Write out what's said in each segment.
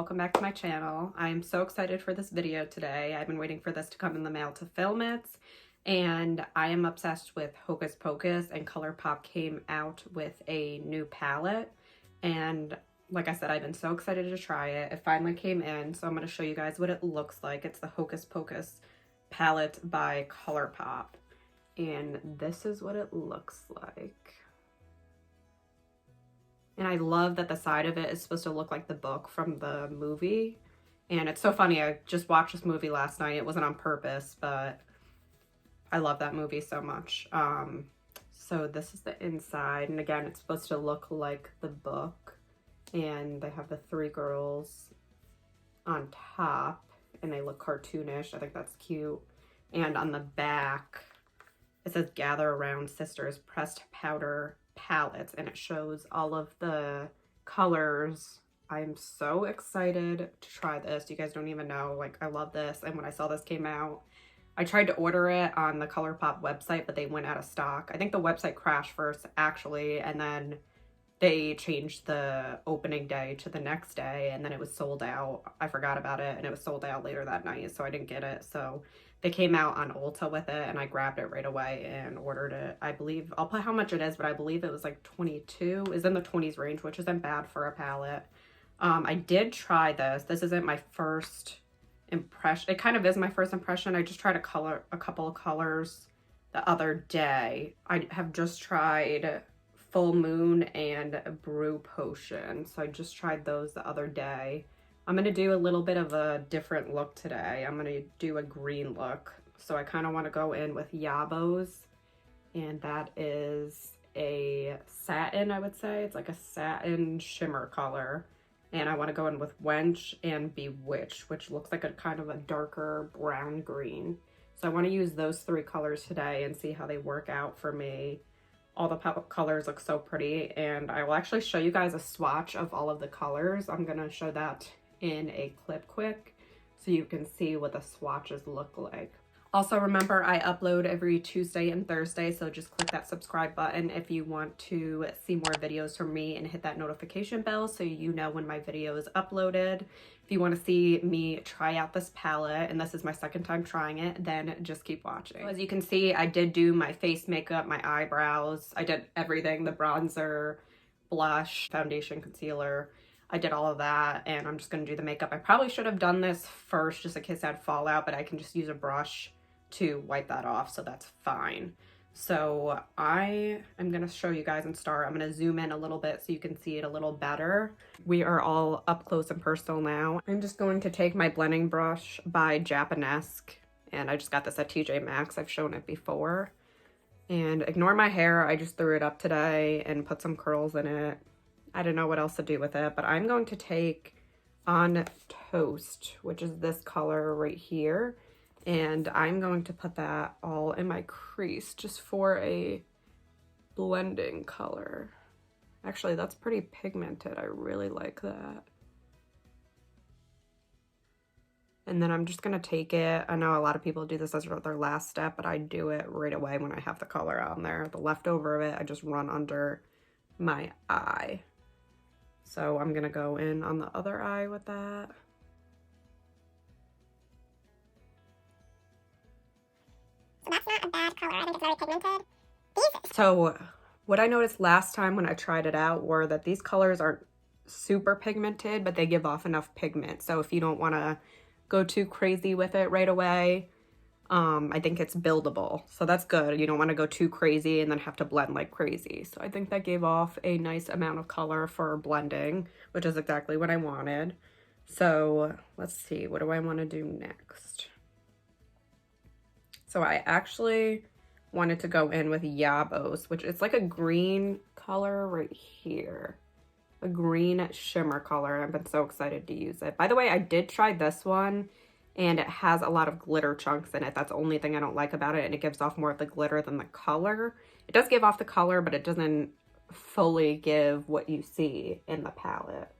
welcome back to my channel. I'm so excited for this video today. I've been waiting for this to come in the mail to film it, and I am obsessed with Hocus Pocus, and ColourPop came out with a new palette, and like I said, I've been so excited to try it. It finally came in, so I'm going to show you guys what it looks like. It's the Hocus Pocus palette by ColourPop, and this is what it looks like. And I love that the side of it is supposed to look like the book from the movie. And it's so funny, I just watched this movie last night. It wasn't on purpose, but I love that movie so much. So this is the inside. And again, it's supposed to look like the book. And they have the three girls on top. And they look cartoonish. I think that's cute. And on the back, it says Gather Around Sisters Pressed Powder Palettes, and it shows all of the colors. I'm so excited to try this. You guys don't even know, like, I love this. And when I saw this came out, I tried to order it on the ColourPop website, but they went out of stock. I think the website crashed first, actually, and then they changed the opening day to the next day, and then it was sold out. I forgot about it, and it was sold out later that night, so I didn't get it. So they came out on Ulta with it, and I grabbed it right away and ordered it. I believe, I'll put how much it is, but I believe it was like 22, is in the 20s range, which isn't bad for a palette. I did try this. This isn't my first impression. It kind of is my first impression. I just tried a couple of colors the other day. I have just tried Full Moon and Brew Potion. So I just tried those the other day. I'm going to do a little bit of a different look today. I'm going to do a green look. So I kind of want to go in with Yabos, and that is a satin, I would say. It's like a satin shimmer color. And I want to go in with Wench and Bewitched, which looks like a kind of a darker brown green. So I want to use those three colors today and see how they work out for me. All the colors look so pretty, and I will actually show you guys a swatch of all of the colors. I'm going to show that in a clip quick so you can see what the swatches look like. Also, remember, I upload every Tuesday and Thursday, so just click that subscribe button if you want to see more videos from me, and hit that notification bell so you know when my video is uploaded. If you want to see me try out this palette, and this is my second time trying it, then just keep watching. As you can see, I did do my face makeup, my eyebrows, I did everything, the bronzer, blush, foundation, concealer. I did all of that, and I'm just going to do the makeup. I probably should have done this first just in case I had fallout, but I can just use a brush to wipe that off, so that's fine. So I am going to show you guys and start. I'm going to zoom in a little bit so you can see it a little better. We are all up close and personal now. I'm just going to take my blending brush by Japanesque, and I just got this at TJ Maxx. I've shown it before. And ignore my hair. I just threw it up today and put some curls in it. I don't know what else to do with it, but I'm going to take On Toast, which is this color right here, and I'm going to put that all in my crease just for a blending color. Actually, that's pretty pigmented. I really like that. And then I'm just going to take it. I know a lot of people do this as their last step, but I do it right away when I have the color on there. The leftover of it, I just run under my eye. So I'm going to go in on the other eye with that. So that's not a bad color. I think it's very pigmented. So what I noticed last time when I tried it out were that these colors aren't super pigmented, but they give off enough pigment. So if you don't want to go too crazy with it right away, I think it's buildable. So that's good. You don't want to go too crazy and then have to blend like crazy. So I think that gave off a nice amount of color for blending, which is exactly what I wanted. So let's see, what do I want to do next? So I actually wanted to go in with Yabos, which is like a green color right here. A green shimmer color. I've been so excited to use it. By the way, I did try this one, and it has a lot of glitter chunks in it. That's the only thing I don't like about it, and it gives off more of the glitter than the color. It does give off the color, but it doesn't fully give what you see in the palette.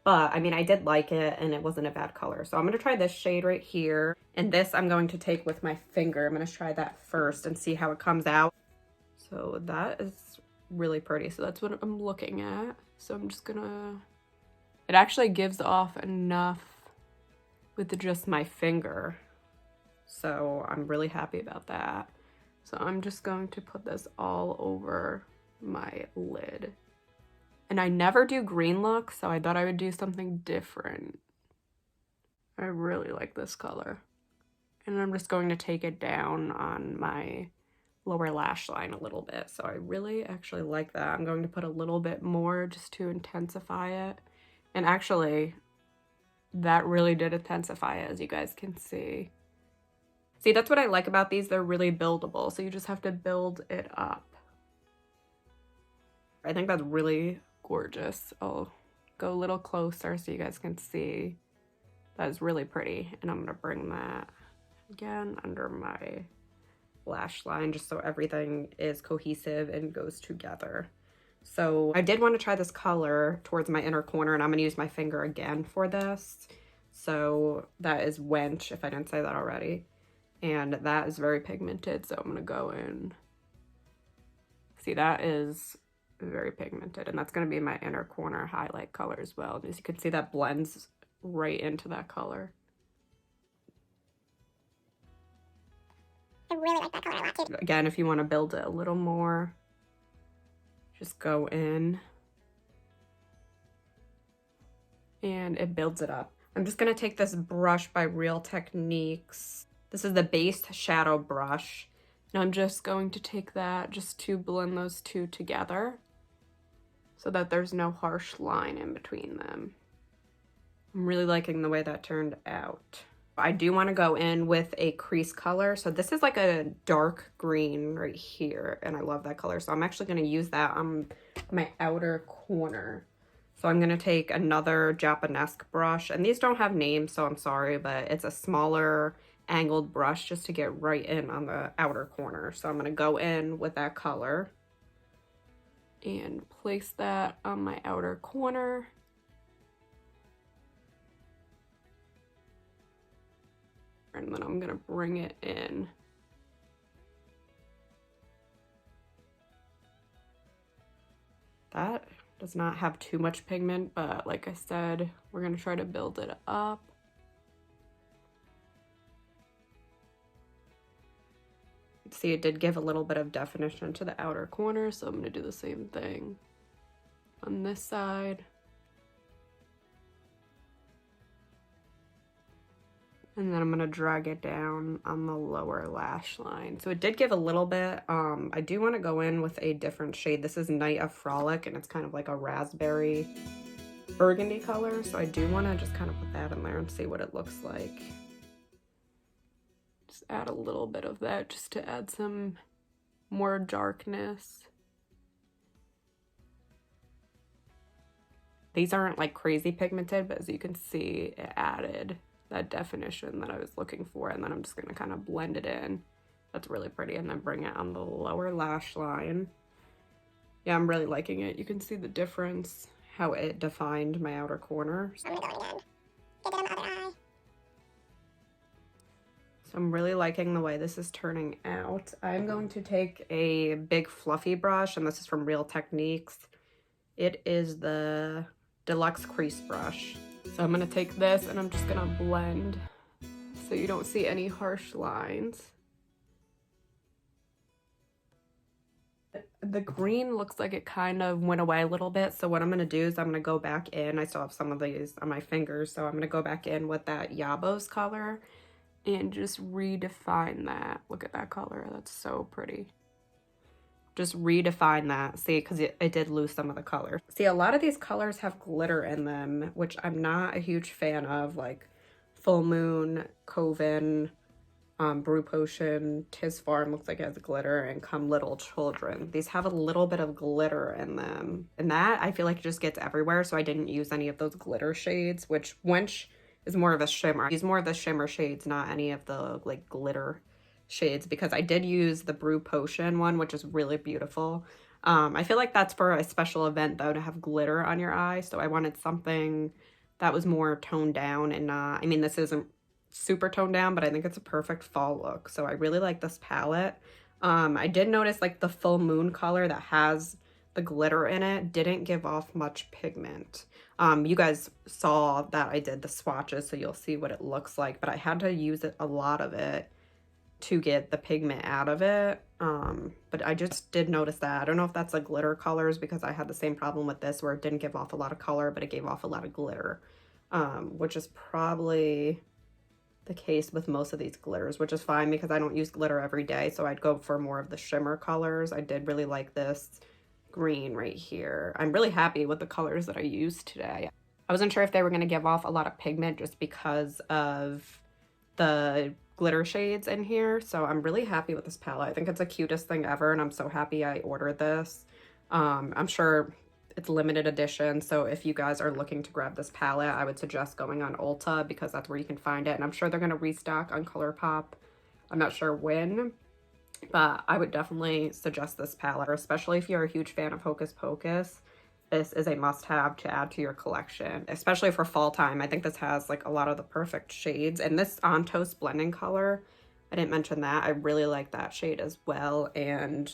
But, I mean, I did like it, and it wasn't a bad color. So I'm going to try this shade right here, and this I'm going to take with my finger. I'm going to try that first and see how it comes out. So that is really pretty. So that's what I'm looking at. So I'm just going to It actually gives off enough with just my finger. So I'm really happy about that. So I'm just going to put this all over my lid. And I never do green looks, so I thought I would do something different. I really like this color. And I'm just going to take it down on my lower lash line a little bit. So I really actually like that. I'm going to put a little bit more just to intensify it. And actually, that really did intensify it, as you guys can see. See, that's what I like about these. They're really buildable, so you just have to build it up. I think that's really gorgeous. I'll go a little closer so you guys can see. That is really pretty. And I'm gonna bring that again under my lash line just so everything is cohesive and goes together. So I did want to try this color towards my inner corner, and I'm gonna use my finger again for this. So that is Wench, if I didn't say that already. And that is very pigmented, so I'm gonna go in. See, that is very pigmented, and that's gonna be my inner corner highlight color as well. And as you can see, that blends right into that color. I really like that color a lot too. Again, if you want to build it a little more, just go in and it builds it up. I'm just gonna take this brush by Real Techniques. This is the base shadow brush. And I'm just going to take that just to blend those two together so that there's no harsh line in between them. I'm really liking the way that turned out. I do want to go in with a crease color. So this is like a dark green right here, and I love that color. So I'm actually going to use that on my outer corner. So I'm going to take another Japanesque brush, and these don't have names, so I'm sorry, but it's a smaller angled brush just to get right in on the outer corner. So I'm going to go in with that color and place that on my outer corner. And then I'm going to bring it in. That does not have too much pigment, but like I said, we're going to try to build it up. See, it did give a little bit of definition to the outer corner, so I'm going to do the same thing on this side. And then I'm going to drag it down on the lower lash line. So it did give a little bit. I do want to go in with a different shade. This is Night of Frolic, and it's kind of like a raspberry burgundy color. So I do want to just kind of put that in there and see what it looks like. Just add a little bit of that just to add some more darkness. These aren't like crazy pigmented, but as you can see, it added that definition that I was looking for. And then I'm just going to kind of blend it in. That's really pretty. And then bring it on the lower lash line. Yeah, I'm really liking it. You can see the difference, how it defined my outer corner. I'm gonna go again. Get it on the other eye. So I'm really liking the way this is turning out. I'm going to take a big fluffy brush, and this is from Real Techniques. It is the Deluxe Crease Brush. So I'm going to take this and I'm just going to blend so you don't see any harsh lines. The green looks like it kind of went away a little bit, so what I'm going to do is I'm going to go back in. I still have some of these on my fingers, so I'm going to go back in with that Yabos color and just redefine that. Look at that color. That's so pretty. Just redefine that. See, because it did lose some of the color. See, a lot of these colors have glitter in them, which I'm not a huge fan of, like Full Moon, Coven, Brew Potion, Tis Farm looks like it has glitter, and Come Little Children. These have a little bit of glitter in them. And that, I feel like it just gets everywhere, so I didn't use any of those glitter shades, which Wench is more of a shimmer. I use more of the shimmer shades, not any of the like glitter shades, because I did use the Brew Potion one, which is really beautiful. I feel like that's for a special event though, to have glitter on your eye, so I wanted something that was more toned down and not, I mean, this isn't super toned down, but I think it's a perfect fall look. So I really like this palette. I did notice like the Full Moon color that has the glitter in it didn't give off much pigment. You guys saw that I did the swatches, so you'll see what it looks like, but I had to use a lot of it to get the pigment out of it. But I just did notice that. I don't know if that's the glitter colors, because I had the same problem with this where it didn't give off a lot of color, but it gave off a lot of glitter, which is probably the case with most of these glitters, which is fine because I don't use glitter every day, so I'd go for more of the shimmer colors. I did really like this green right here. I'm really happy with the colors that I used today. I wasn't sure if they were going to give off a lot of pigment just because of the glitter shades in here, so I'm really happy with this palette. I think it's the cutest thing ever, and I'm so happy I ordered this. I'm sure it's limited edition, so if you guys are looking to grab this palette, I would suggest going on Ulta because that's where you can find it, and I'm sure they're going to restock on ColourPop. I'm not sure when, but I would definitely suggest this palette, especially if you're a huge fan of Hocus Pocus. This is a must-have to add to your collection, especially for fall time. I think this has like a lot of the perfect shades, and this On Toast blending color, I didn't mention that. I really like that shade as well, and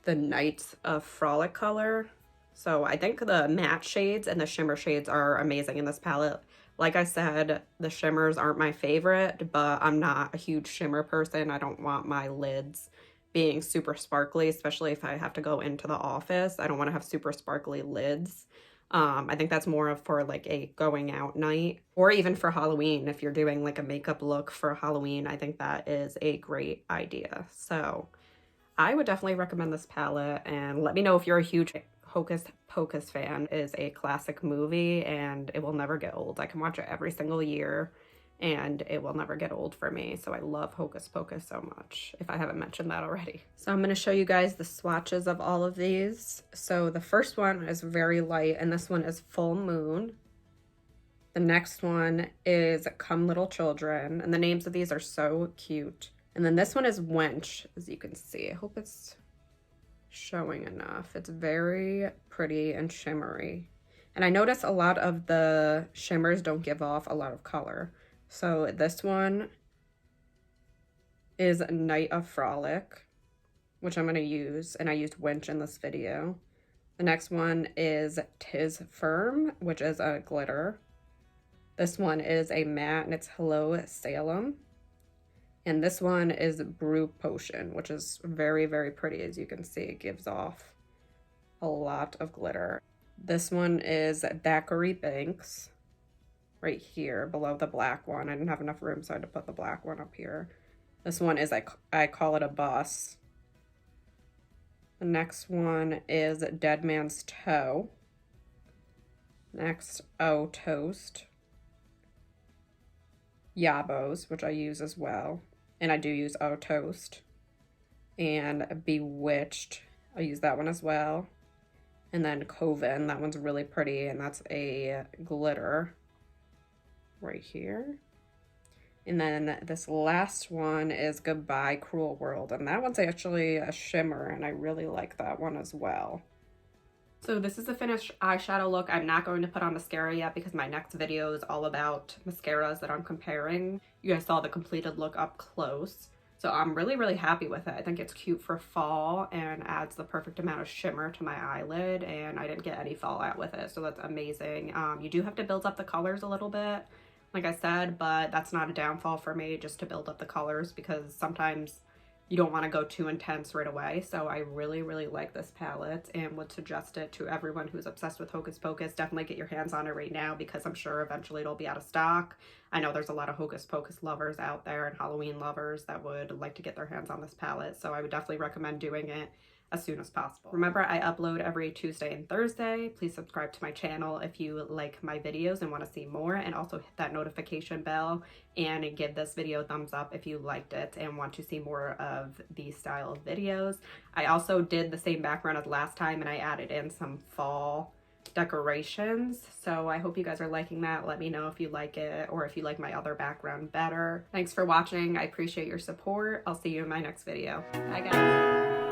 the Nights of Frolic color. So I think the matte shades and the shimmer shades are amazing in this palette. Like I said, the shimmers aren't my favorite, but I'm not a huge shimmer person. I don't want my lids being super sparkly, especially if I have to go into the office. I don't want to have super sparkly lids. I think that's more of for like a going out night, or even for Halloween. If you're doing like a makeup look for Halloween, I think that is a great idea. So I would definitely recommend this palette, and let me know if you're a huge Hocus Pocus fan. It is a classic movie and it will never get old. I can watch it every single year and it will never get old for me. So I love Hocus Pocus so much, if I haven't mentioned that already. So I'm going to show you guys the swatches of all of these. So the first one is very light, and this one is Full Moon. The next one is Come Little Children, and the names of these are so cute. And then this one is Wench, as you can see. I hope it's showing enough. It's very pretty and shimmery. And I notice a lot of the shimmers don't give off a lot of color. So this one is Night of Frolic, which I'm going to use, and I used Wench in this video. The next one is Tis Firm, which is a glitter. This one is a matte, and it's Hello Salem. And this one is Brew Potion, which is very, very pretty. As you can see, it gives off a lot of glitter. This one is Thackeray Banks, right here below the black one. I didn't have enough room, so I had to put the black one up here. This one is I Call It a Bus. The next one is Dead Man's Toe. Next, Oh Toast. Yabos, which I use as well. And I do use Oh Toast. And Bewitched, I use that one as well. And then Coven, that one's really pretty, and that's a glitter right here. And then this last one is Goodbye Cruel World, and that one's actually a shimmer, and I really like that one as well. So this is the finished eyeshadow look. I'm not going to put on mascara yet because my next video is all about mascaras that I'm comparing. You guys saw the completed look up close. So I'm really, really happy with it. I think it's cute for fall and adds the perfect amount of shimmer to my eyelid, and I didn't get any fallout with it, so that's amazing. You do have to build up the colors a little bit, like I said, but that's not a downfall for me, just to build up the colors, because sometimes you don't want to go too intense right away. So I really, really like this palette and would suggest it to everyone who's obsessed with Hocus Pocus. Definitely get your hands on it right now because I'm sure eventually it'll be out of stock. I know there's a lot of Hocus Pocus lovers out there and Halloween lovers that would like to get their hands on this palette. So I would definitely recommend doing it as soon as possible. Remember, I upload every Tuesday and Thursday. Please subscribe to my channel if you like my videos and want to see more, and also hit that notification bell and give this video a thumbs up if you liked it and want to see more of these style of videos. I also did the same background as last time, and I added in some fall decorations, so I hope you guys are liking that. Let me know if you like it or if you like my other background better. Thanks for watching. I appreciate your support. I'll see you in my next video. Bye guys.